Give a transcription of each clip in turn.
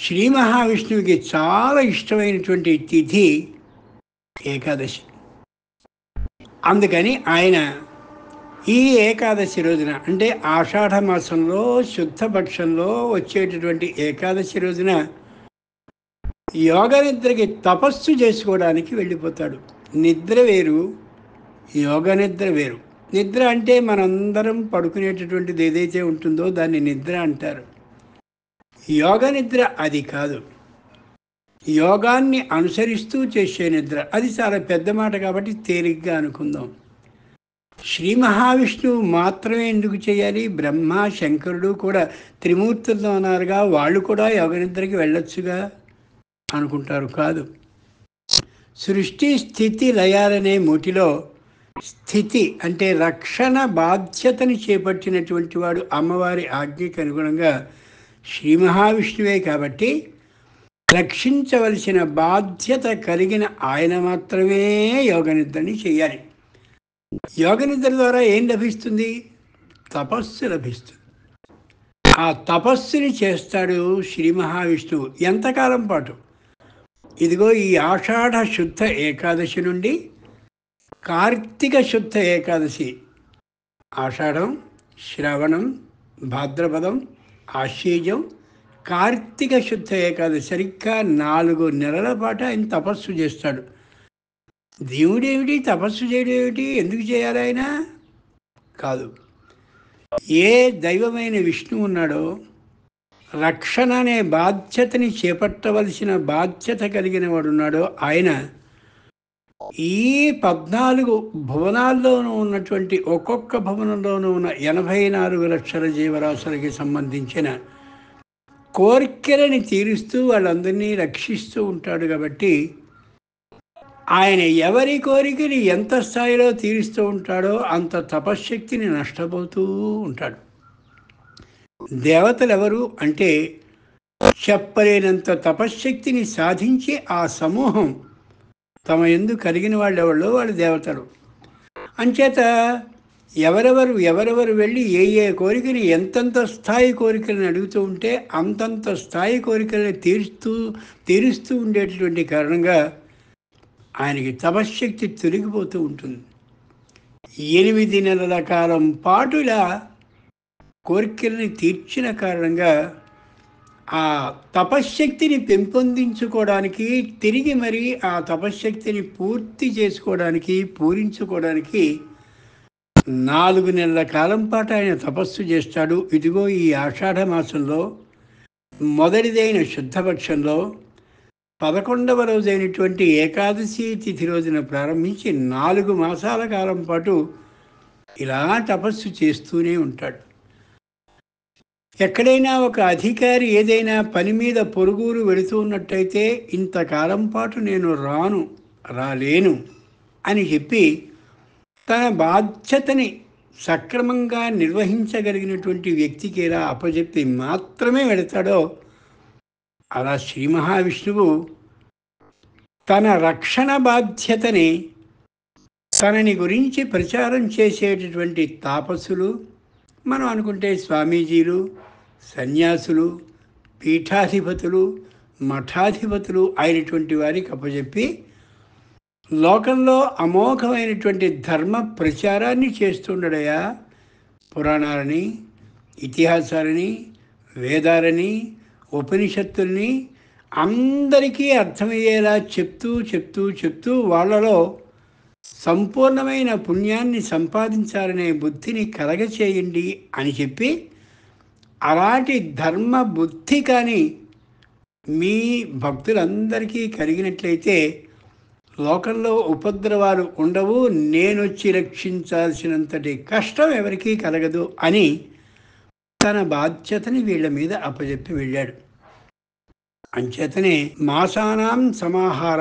శ్రీ మహావిష్ణువుకి చాలా ఇష్టమైనటువంటి తిథి ఏకాదశి. అందుకని ఆయన ఈ ఏకాదశి రోజున, అంటే ఆషాఢ మాసంలో శుద్ధపక్షంలో వచ్చేటటువంటి ఏకాదశి రోజున యోగ నిద్రకి తపస్సు చేసుకోవడానికి వెళ్ళిపోతాడు. నిద్ర వేరు, యోగ నిద్ర వేరు. నిద్ర అంటే మనందరం పడుకునేటటువంటిది ఏదైతే ఉంటుందో దాన్ని నిద్ర అంటారు. యోగ నిద్ర అది కాదు. యోగాన్ని అనుసరిస్తూ చేసే నిద్ర అది చాలా పెద్ద మాట కాబట్టి తేలిగ్గా అనుకుందాం. శ్రీ మహావిష్ణువు మాత్రమే ఎందుకు చేయాలి? బ్రహ్మ శంకరుడు కూడా త్రిమూర్తులతో ఉన్నారుగా, వాళ్ళు కూడా యోగ నిద్రకి వెళ్ళొచ్చుగా అనుకుంటారు. కాదు. సృష్టి స్థితి లయాలనే మూటిలో స్థితి అంటే రక్షణ బాధ్యతని చేపట్టినటువంటి వాడు అమ్మవారి ఆజ్ఞకి అనుగుణంగా శ్రీ మహావిష్ణువే కాబట్టి రక్షించవలసిన బాధ్యత కలిగిన ఆయన మాత్రమే యోగ నిద్రని చేయాలి. యోగ నిద్ర ద్వారా ఏం లభిస్తుంది? తపస్సు లభిస్తుంది. ఆ తపస్సుని చేస్తాడు శ్రీ మహావిష్ణువు. ఎంతకాలం పాటు? ఇదిగో ఈ ఆషాఢ శుద్ధ ఏకాదశి నుండి కార్తీక శుద్ధ ఏకాదశి, ఆషాఢం, శ్రవణం, భాద్రపదం, ఆశ్వీజం, కార్తీక శుద్ధ ఏకాదశి, సరిగ్గా 4 నెలల పాటు ఆయన తపస్సు చేస్తాడు. దేవుడేమిటి తపస్సు చేయడం ఏమిటి? ఎందుకు చేయాలి ఆయన? కాదు. ఏ దైవమైన విష్ణువు ఉన్నాడో, రక్షణ అనే బాధ్యతని చేపట్టవలసిన బాధ్యత కలిగిన వాడు ఉన్నాడో, ఆయన ఈ 14 భువనాల్లోనూ ఉన్నటువంటి ఒక్కొక్క భువనంలోనూ ఉన్న 84 లక్షల జీవరాశులకి సంబంధించిన కోరికలని తీరుస్తూ వాళ్ళందరినీ రక్షిస్తూ ఉంటాడు. కాబట్టి ఆయన ఎవరి కోరికని ఎంత స్థాయిలో తీరుస్తూ ఉంటాడో అంత తపశ్శక్తిని నష్టపోతూ ఉంటాడు. దేవతలు ఎవరు అంటే చెప్పలేనంత తపశ్శక్తిని సాధించి ఆ సమూహం తమ యందు కలిగిన వాళ్ళు ఎవరో వాళ్ళు దేవతలు. అంచేత ఎవరెవరు వెళ్ళి ఏ కోరికని ఎంతంత స్థాయి కోరికలను అడుగుతూ ఉంటే అంతంత స్థాయి కోరికలను తీరుస్తూ ఉండేటటువంటి కారణంగా ఆయనకి తపశ్శక్తి తొలగిపోతూ ఉంటుంది. 8 నెలల కాలం పాటు ఇలా కోరికల్ని తీర్చిన కారణంగా ఆ తపశ్శక్తిని పెంపొందించుకోవడానికి, తిరిగి మరి ఆ తపశ్శక్తిని పూర్తి చేసుకోవడానికి, పూరించుకోవడానికి 4 నెలల కాలం పాటు ఆయన తపస్సు చేస్తాడు. ఇదిగో ఈ ఆషాఢ మాసంలో మొదటిదైన శుద్ధపక్షంలో 11వ రోజైనటువంటి ఏకాదశి తిథి రోజున ప్రారంభించి 4 మాసాల కాలం పాటు ఇలా తపస్సు చేస్తూనే ఉంటాడు. ఎక్కడైనా ఒక అధికారి ఏదైనా పని మీద పొరుగురు వెళుతూ ఉన్నట్టయితే ఇంతకాలం పాటు నేను రాలేను అని చెప్పి తన బాధ్యతని సక్రమంగా నిర్వహించగలిగినటువంటి వ్యక్తికి ఎలా అప్పచెప్పి మాత్రమే వెళతాడో, అలా శ్రీ మహావిష్ణువు తన రక్షణ బాధ్యతని, తనని గురించి ప్రచారం చేసేటటువంటి తాపసులు, మనం అనుకుంటే స్వామీజీలు, సన్యాసులు, పీఠాధిపతులు, మఠాధిపతులు అయినటువంటి వారికి అప్పచెప్పి లోకంలో అమోఘమైనటువంటి ధర్మ ప్రచారాన్ని చేస్తుండడయా. పురాణాలని, ఇతిహాసాలని, వేదాలని, ఉపనిషత్తుల్ని అందరికీ అర్థమయ్యేలా చెప్తూ వాళ్ళలో సంపూర్ణమైన పుణ్యాన్ని సంపాదించాలనే బుద్ధిని కలగచేయండి అని చెప్పి, అలాంటి ధర్మ బుద్ధి కానీ మీ భక్తులందరికీ కలిగినట్లయితే లోకంలో ఉపద్రవాలు ఉండవు, నేనొచ్చి రక్షించాల్సినంతటి కష్టం ఎవరికీ కలగదు అని తన బాధ్యతని వీళ్ళ మీద అప్పచెప్పి వెళ్ళాడు. అంచేతనే మాసానాం సమాహార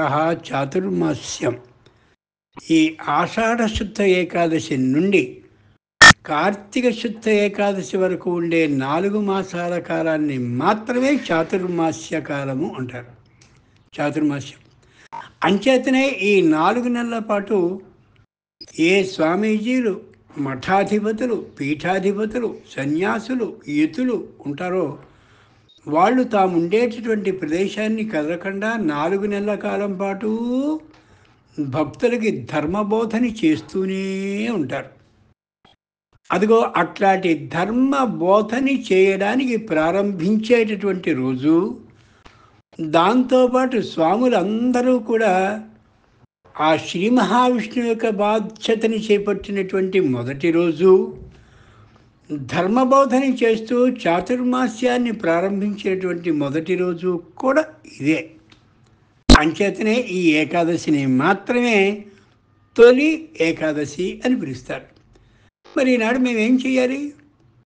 చాతుర్మాస్యం. ఈ ఆషాఢ శుద్ధ ఏకాదశి నుండి కార్తీక శుద్ధ ఏకాదశి వరకు ఉండే 4 మాసాల కాలాన్ని మాత్రమే చాతుర్మాస్య కాలము అంటారు. చాతుర్మాస్యం. అంచేతనే ఈ 4 నెలల పాటు ఏ స్వామీజీలు, మఠాధిపతులు, పీఠాధిపతులు, సన్యాసులు, యతులు ఉంటారో వాళ్ళు తాము ఉండేటటువంటి ప్రదేశాన్ని కదలకుండా 4 నెలల కాలం పాటు భక్తులకి ధర్మబోధని చేస్తూనే ఉంటారు. అదిగో అట్లాంటి ధర్మ బోధని చేయడానికి ప్రారంభించేటటువంటి రోజు, దాంతోపాటు స్వాములందరూ కూడా ఆ శ్రీ మహావిష్ణువు యొక్క బాధ్యతని చేపట్టినటువంటి మొదటి రోజు, ధర్మబోధని చేస్తూ చాతుర్మాస్యాన్ని ప్రారంభించేటువంటి మొదటి రోజు కూడా ఇదే. అంచేతనే ఈ ఏకాదశిని మాత్రమే తొలి ఏకాదశి అని పిలుస్తారు. మరి ఈనాడు మేమేం చేయాలి?